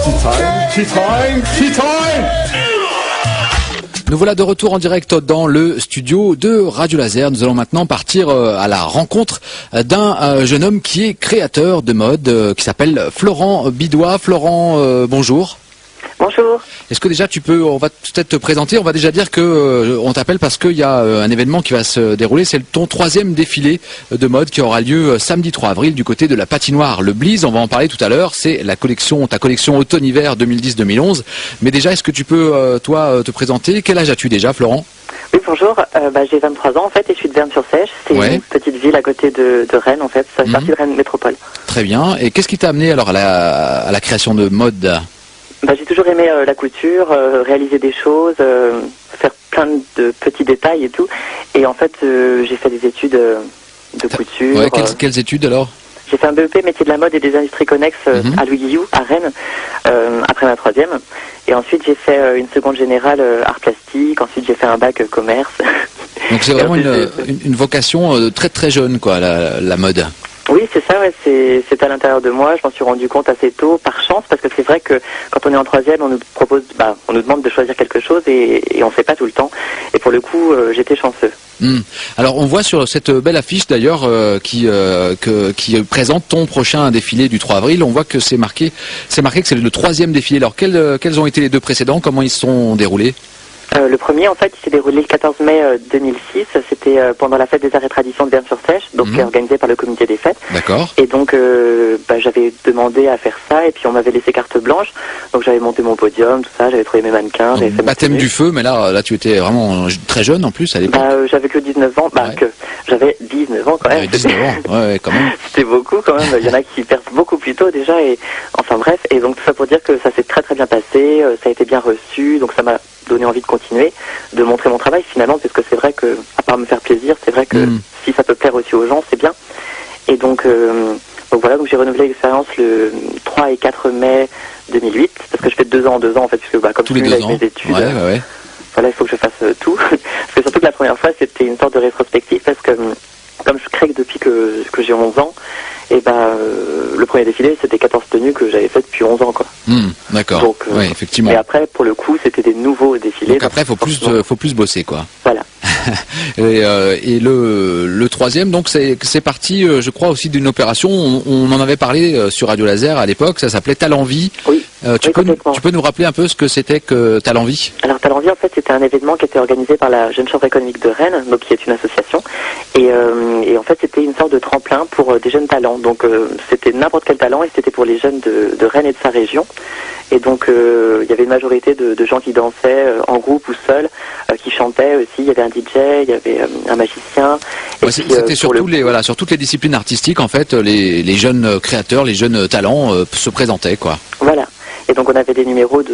Tea time, tea time. Nous voilà de retour en direct dans le studio de Radio Laser. Nous allons maintenant partir à la rencontre d'un jeune homme qui est créateur de mode, qui s'appelle Florent Bidois. Florent, bonjour. Bonjour. Est-ce que déjà on va peut-être te présenter, on va déjà dire que on t'appelle parce qu'il y a un événement qui va se dérouler, c'est ton 3e défilé de mode qui aura lieu samedi 3 avril du côté de la patinoire Le Bliz. On va en parler tout à l'heure, c'est ta collection automne-hiver 2010-2011. Mais déjà, est-ce que tu peux, toi, te présenter? Quel âge as-tu déjà, Florent? Oui, bonjour. J'ai 23 ans en fait et je suis de Verne-sur-Sèche. C'est une petite ville à côté de Rennes en fait. Ça fait partie de Rennes Métropole. Très bien. Et qu'est-ce qui t'a amené alors à la création de mode? J'ai toujours aimé la couture, réaliser des choses, faire plein de petits détails et tout. Et en fait, j'ai fait des études de couture. Ouais, quelles études alors? J'ai fait un BEP métier de la mode et des industries connexes à Louis Guillou, à Rennes, après ma 3e. Et ensuite, j'ai fait une seconde générale art plastique. Ensuite, j'ai fait un bac commerce. Donc c'est vraiment une vocation très très jeune, quoi, la mode. Oui, c'est ça, ouais, c'est à l'intérieur de moi. Je m'en suis rendu compte assez tôt, par chance, parce que c'est vrai que quand on est en 3e, on nous propose, on nous demande de choisir quelque chose et on ne fait pas tout le temps. Et pour le coup, j'étais chanceux. Alors on voit sur cette belle affiche d'ailleurs qui présente ton prochain défilé du 3 avril, on voit que c'est marqué que c'est le 3e défilé. Alors quels ont été les 2 précédents, comment ils se sont déroulés? Le premier, en fait, il s'est déroulé le 14 mai 2006. C'était pendant la fête des arts et traditions de Verne-sur-Sèche, donc qui est organisée par le comité des fêtes. D'accord. Et donc, j'avais demandé à faire ça, et puis on m'avait laissé carte blanche. Donc j'avais monté mon podium, tout ça, j'avais trouvé mes mannequins, j'avais fait baptême du feu, mais là tu étais vraiment très jeune en plus à l'époque. J'avais que 19 ans, j'avais 19 ans quand même. 19 ans, ouais, quand même. C'était beaucoup quand même. Il y en a qui perdent beaucoup plus tôt déjà, et enfin bref. Et donc tout ça pour dire que ça s'est très très bien passé, ça a été bien reçu, donc ça m'a donné envie de continuer, de montrer mon travail finalement, parce que c'est vrai que, à part me faire plaisir, c'est vrai que si ça peut plaire aussi aux gens, c'est bien. Et donc voilà, donc j'ai renouvelé l'expérience le 3 et 4 mai 2008, parce que je fais de 2 ans en 2 ans en fait, puisque comme tous les 2 ans. Mes études, ouais. Voilà, il faut que je fasse tout. Parce que surtout que la première fois, c'était une sorte de rétrospective, parce que comme je crée depuis que j'ai 11 ans, et le premier défilé, c'était 14 tenues que j'avais faites depuis 11 ans, quoi. D'accord. Donc, effectivement. Et après, pour le coup, c'était des nouveaux défilés. Donc après, faut plus bosser, quoi. Voilà. et le 3e, donc c'est parti, je crois aussi d'une opération. On en avait parlé sur Radio Laser à l'époque. Ça s'appelait Talent Vie. Oui. Tu peux nous rappeler un peu ce que c'était que Talent Vie? Alors Talent Vie, en fait, c'était un événement qui était organisé par la Jeune Chambre économique de Rennes, donc qui est une association. Et en fait, c'était une sorte de tremplin pour des jeunes talents. Donc c'était n'importe quel talent, et c'était pour les jeunes de Rennes et de sa région. Et donc il y avait une majorité de gens qui dansaient en groupe ou seuls, qui chantaient aussi. Il y avait un DJ, il y avait un magicien. C'était sur toutes les disciplines artistiques en fait. Les jeunes créateurs, les jeunes talents se présentaient, quoi. Voilà. Et donc on avait des numéros qui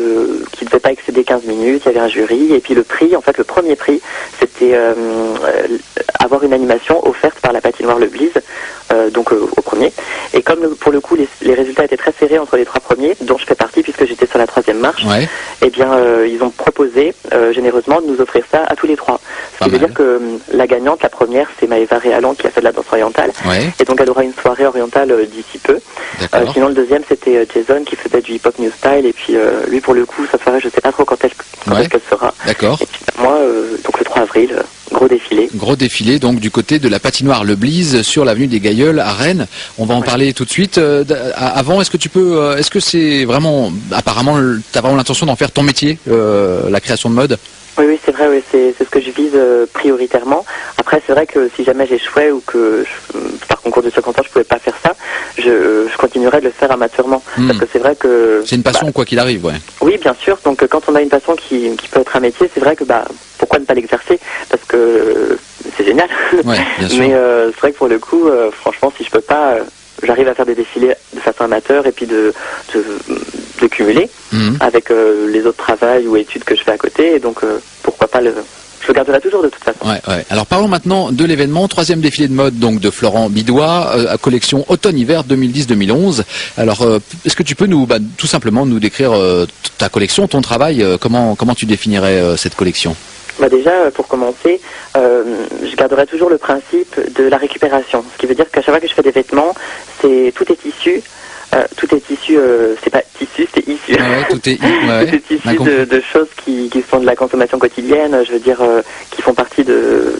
ne devaient pas excéder 15 minutes, il y avait un jury, et puis le prix, en fait le premier prix, c'était avoir une animation offerte par la patinoire Le Bliz, au premier. Et comme pour le coup les résultats étaient très serrés entre les 3 premiers, dont je fais partie puisque j'étais sur la 3e marche, et bien ils ont proposé généreusement de nous offrir ça à tous les 3. Ce qui veut dire que la gagnante, la première, c'est Maëva Réalon qui a fait de la danse orientale, et donc elle aura une soirée orientale d'ici peu. Sinon le deuxième c'était Jason qui faisait du hip-hop new style, et puis lui pour le coup sa soirée je sais pas trop quand est-ce qu'elle sera. D'accord. Et puis moi donc le 3 avril gros défilé. Gros défilé donc du côté de la patinoire Le Bliz sur l'avenue des Gailleuls à Rennes. On va en parler tout de suite. Avant, est-ce que c'est vraiment, apparemment t'as vraiment l'intention d'en faire ton métier, la création de mode? Oui, c'est vrai, c'est ce que je vise prioritairement. Après, c'est vrai que si jamais j'échouais ou que par concours de circonstances je pouvais pas faire ça, je continuerai de le faire amateurement. Parce que c'est vrai que... C'est une passion quoi qu'il arrive, ouais. Oui, bien sûr. Donc quand on a une passion qui peut être un métier, c'est vrai que pourquoi ne pas l'exercer? Parce que c'est génial. Ouais, bien sûr. Mais c'est vrai que pour le coup, franchement, si je peux pas... j'arrive à faire des défilés de façon amateur et puis de cumuler avec les autres travails ou études que je fais à côté, et donc pourquoi pas je le garderai toujours de toute façon. Ouais. Alors parlons maintenant de l'événement, 3e défilé de mode donc de Florent Bidois, à collection automne-hiver 2010-2011. Alors est-ce que tu peux tout simplement nous décrire ta collection, ton travail, comment tu définirais cette collection? Déjà, pour commencer, je garderai toujours le principe de la récupération. Ce qui veut dire qu'à chaque fois que je fais des vêtements, tout est issu Tout est issu, c'est pas tissu, c'est issu. Ouais, tout est Tout est issu de choses qui sont de la consommation quotidienne, je veux dire, qui font partie de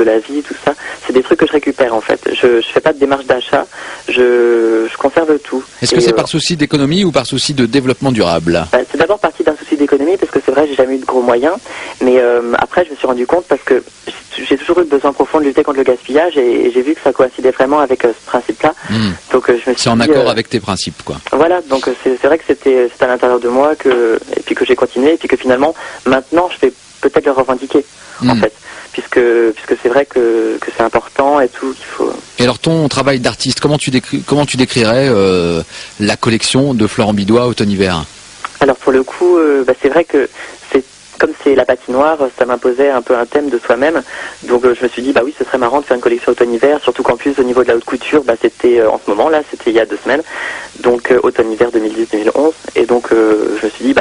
la vie, tout ça. C'est des trucs que je récupère en fait. Je fais pas de démarche d'achat, je conserve tout. Est-ce que c'est par souci d'économie ou par souci de développement durable? C'est d'abord parti d'un souci d'économie parce que c'est vrai, j'ai jamais eu de gros moyens, mais après je me suis rendu compte parce que j'ai toujours eu le besoin profond de lutter contre le gaspillage et j'ai vu que ça coïncidait vraiment avec ce principe-là. Donc je me suis c'est en accord avec tes principes, quoi. Voilà, donc c'est vrai que c'était à l'intérieur de moi et puis que j'ai continué et puis que finalement maintenant je vais peut-être le revendiquer en fait, puisque c'est vrai que c'est important et tout qu'il faut. Et alors ton travail d'artiste, comment tu décrirais la collection de Florent Bidois automne-hiver? Alors pour le coup, c'est vrai que comme c'est la patinoire, ça m'imposait un peu un thème de soi-même. Donc je me suis dit, bah oui, ce serait marrant de faire une collection automne-hiver, surtout qu'en plus au niveau de la haute couture, c'était en ce moment-là, c'était il y a 2 semaines, donc automne-hiver 2010-2011. Et donc je me suis dit,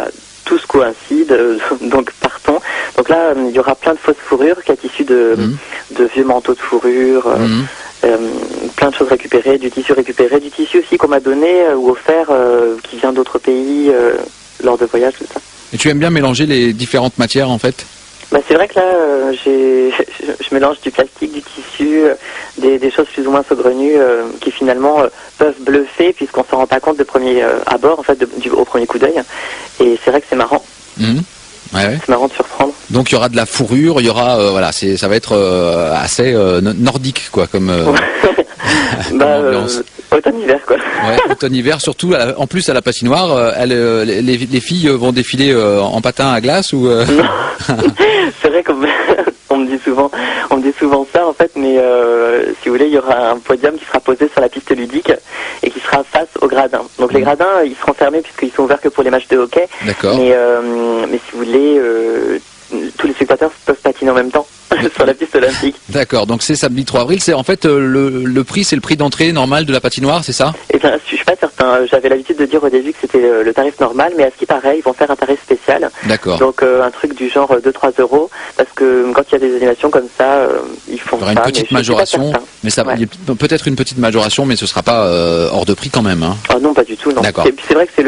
tout se coïncide, donc partons. Donc là, il y aura plein de fausses fourrures qui est issu de vieux manteaux de fourrure, plein de choses récupérées, du tissu aussi qu'on m'a donné ou offert, qui vient d'autres pays lors de voyages, tout ça. Et tu aimes bien mélanger les différentes matières en fait? C'est vrai que là, je mélange du plastique, du tissu, des choses plus ou moins saugrenues qui finalement peuvent bluffer puisqu'on s'en rend pas compte de premier abord, en fait, au premier coup d'œil. Et c'est vrai que c'est marrant. Ouais. C'est marrant de surprendre. Donc il y aura de la fourrure, il y aura ça va être assez nordique quoi comme. Automne-hiver quoi. Ouais, automne-hiver, surtout en plus à la patinoire, les filles vont défiler en patin à glace ou. Non. C'est vrai qu'on on me dit souvent ça en fait, mais si vous voulez, il y aura un podium qui sera posé sur la piste ludique et qui sera face aux gradins. Donc les gradins, ils seront fermés puisqu'ils sont ouverts que pour les matchs de hockey. D'accord. Mais si vous voulez, tous les spectateurs peuvent patiner en même temps sur la piste olympique. D'accord, donc c'est samedi 3 avril, c'est en fait le prix, c'est le prix d'entrée normal de la patinoire, c'est ça? Eh bien, je suis pas certain. J'avais l'habitude de dire au début que c'était le tarif normal, mais à ce qui paraît, ils vont faire un tarif spécial. D'accord. Donc un truc du genre 2-3 euros, parce que quand il y a des animations comme ça, ils font ça. Il y aura une petite majoration, mais ça peut-être une petite majoration, mais ce sera pas hors de prix quand même. Hein. Ah non, pas du tout. Non. D'accord. C'est vrai que c'est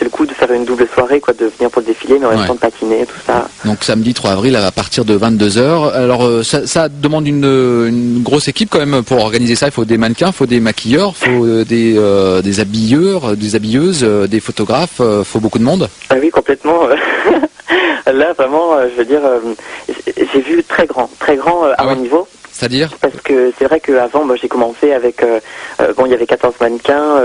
le coup de faire une double soirée, quoi, de venir pour le défilé, mais en même temps de patiner, tout ça. Donc samedi 3 avril à partir de 22h. Alors ça demande une grosse équipe quand même pour organiser ça. Il faut des mannequins, il faut des maquilleurs, il faut des habilleurs, des habilleuses, des photographes, il faut beaucoup de monde. Ah oui, complètement. Là, vraiment, je veux dire, j'ai vu très grand à mon niveau. C'est-à-dire? Parce que c'est vrai qu'avant, j'ai commencé avec... il y avait 14 mannequins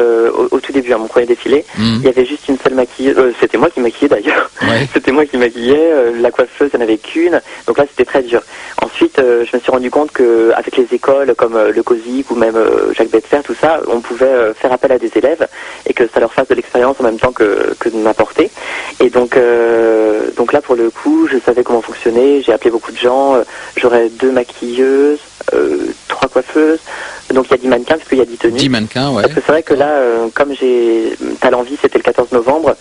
au tout début, à mon premier défilé. Il y avait juste une seule maquilleuse. C'était moi qui maquillais d'ailleurs. Ouais. C'était moi qui maquillais. La coiffeuse, il n'y en avait qu'une. Donc là, c'était très dur. Ensuite, je me suis rendu compte qu'avec les écoles comme le COSIC ou même Jacques Betfer, tout ça, on pouvait faire appel à des élèves et que ça leur fasse de l'expérience en même temps que de m'apporter. Et donc là, pour le coup, je savais comment fonctionner. J'ai appelé beaucoup de gens. J'aurais 2 maquilleuses. 3 coiffeuses, donc il y a 10 mannequins parce qu'il y a 10 tenues. 10 mannequins, ouais. Parce que c'est vrai que là, comme j'ai Talent Vie, c'était le 14 novembre,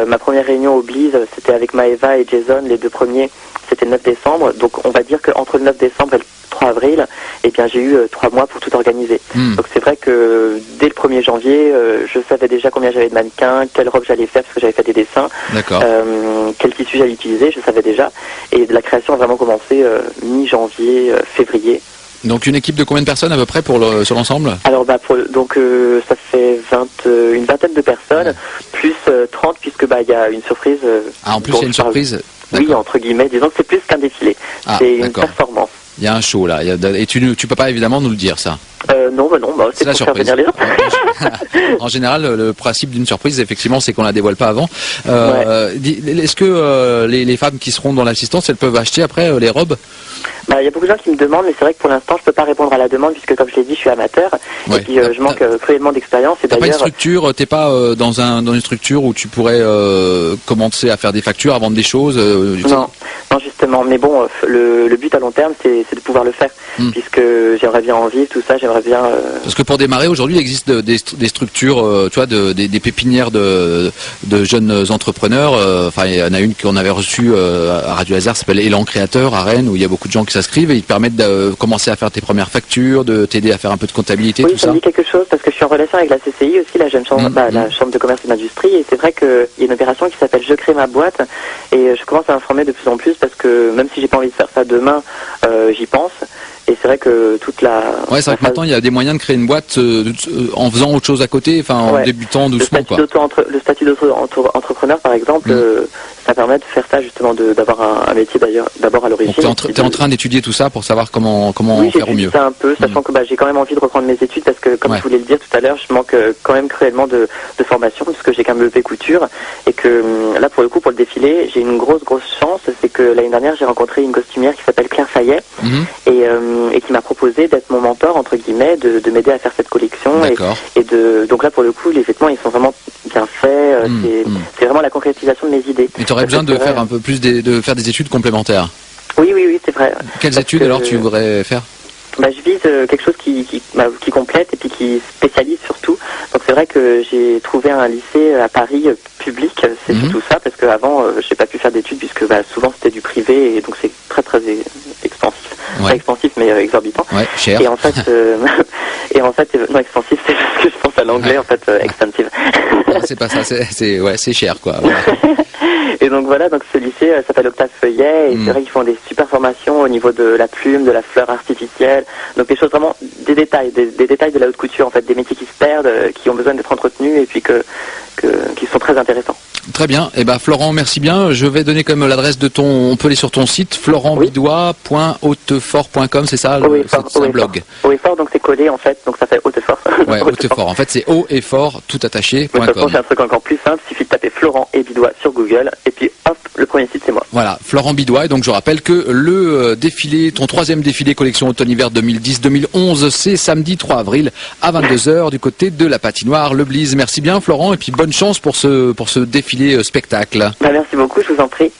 ma première réunion au Bliz, c'était avec Maëva et Jason, les 2 premiers, c'était le 9 décembre, donc on va dire qu'entre le 9 décembre et le 3 avril, j'ai eu 3 mois pour tout organiser. Donc c'est vrai que dès le 1er janvier, je savais déjà combien j'avais de mannequins, quelle robe j'allais faire parce que j'avais fait des dessins, quel tissu j'allais utiliser, je savais déjà, et la création a vraiment commencé mi-janvier, février. Donc une équipe de combien de personnes à peu près sur l'ensemble? Alors ça fait une vingtaine de personnes, plus 30 puisque il y a une surprise. En plus il y a une surprise. Oui, entre guillemets, disons que c'est plus qu'un défilé. C'est une performance. Il y a un show là, et tu peux pas évidemment nous le dire ça. Non, c'est la pour surprise. Faire venir les gens. En général, le principe d'une surprise, effectivement, c'est qu'on la dévoile pas avant. Est-ce que les femmes qui seront dans l'assistance, elles peuvent acheter après les robes? Il y a beaucoup de gens qui me demandent, mais c'est vrai que pour l'instant, je peux pas répondre à la demande puisque, comme je l'ai dit, je suis amateur et puis je manque cruellement d'expérience. T'as pas une structure, t'es pas dans une structure où tu pourrais commencer à faire des factures, à vendre des choses. Non, justement. justement. Mais bon, le but à long terme, c'est de pouvoir le faire, puisque j'aimerais bien en vivre, tout ça, j'aimerais bien... Parce que pour démarrer, aujourd'hui, il existe des structures, tu vois, des pépinières de jeunes entrepreneurs. Enfin, il y en a une qu'on avait reçue à Radio Laser, ça s'appelle Élan Créateur à Rennes, où il y a beaucoup de gens qui s'inscrivent et ils te permettent de commencer à faire tes premières factures, de t'aider à faire un peu de comptabilité, oui, tout ça ça. me dit quelque chose, parce que je suis en relation avec la CCI aussi, la jeune chambre, la chambre de commerce et d'industrie, et c'est vrai qu'il y a une opération qui s'appelle Je crée ma boîte, et je commence à m'informer de plus en plus, parce que même si j'ai pas envie de faire ça demain, j'y pense. Et c'est vrai que toute la... Ouais, c'est vrai que maintenant il y a des moyens de créer une boîte en faisant autre chose à côté, enfin en débutant doucement, quoi. Le statut d'auto-entrepreneur, par exemple, ça permet de faire ça justement, d'avoir un métier d'ailleurs d'abord à l'origine. Donc t'es en train d'étudier tout ça pour savoir comment oui, faire au mieux. Ça un peu, sachant que j'ai quand même envie de reprendre mes études parce que, comme je voulais le dire tout à l'heure, je manque quand même cruellement de formation parce que j'ai qu'un BEP couture et que là pour le coup pour le défilé j'ai une grosse chance, c'est que l'année dernière j'ai rencontré une costumière qui s'appelle Claire Fayet et qui m'a proposé d'être mon mentor entre guillemets, de m'aider à faire cette collection donc là pour le coup les vêtements ils sont vraiment bien faits, c'est vraiment la concrétisation de mes idées. Mais tu aurais besoin de faire un peu plus de faire des études complémentaires. Oui, c'est vrai. Quelles études alors tu voudrais faire? Je vise quelque chose qui complète et puis qui spécialise surtout. Donc c'est vrai que j'ai trouvé un lycée à Paris public, c'est surtout ça, parce qu'avant j'ai pas pu faire d'études puisque souvent c'était du privé et donc c'est très expansif. Pas expansif mais exorbitant. Ouais, cher. Et en fait, non, expansif c'est parce que je pense à l'anglais en fait, expensive. C'est pas ça, c'est cher quoi. Voilà. Et donc voilà, donc ce lycée s'appelle Octave Feuillet et c'est vrai qu'ils font des super formations au niveau de la plume, de la fleur artificielle, donc des choses vraiment, des détails de la haute couture en fait, des métiers qui se perdent, qui ont besoin d'être entretenus et puis qui sont très intéressants. Très bien, et Florent, merci bien. Je vais donner comme l'adresse de on peut aller sur ton site, florentbidois.hautefort.com, c'est ça, c'est un blog. Haut et fort, donc c'est collé en fait, donc ça fait Hautefort. Ouais, Hautefort, en fait c'est haut et fort, tout attaché. De toute façon, c'est un truc encore plus simple, il suffit de taper Florent et Bidois sur Google, et puis hop, le premier site c'est moi. Voilà, Florent Bidois, et donc je rappelle que le défilé, ton troisième défilé collection automne-hiver 2010-2011, c'est samedi 3 avril à 22h du côté de la patinoire Le Bliz. Merci bien Florent, et puis bonne chance pour ce défilé spectacle. Merci beaucoup, je vous en prie.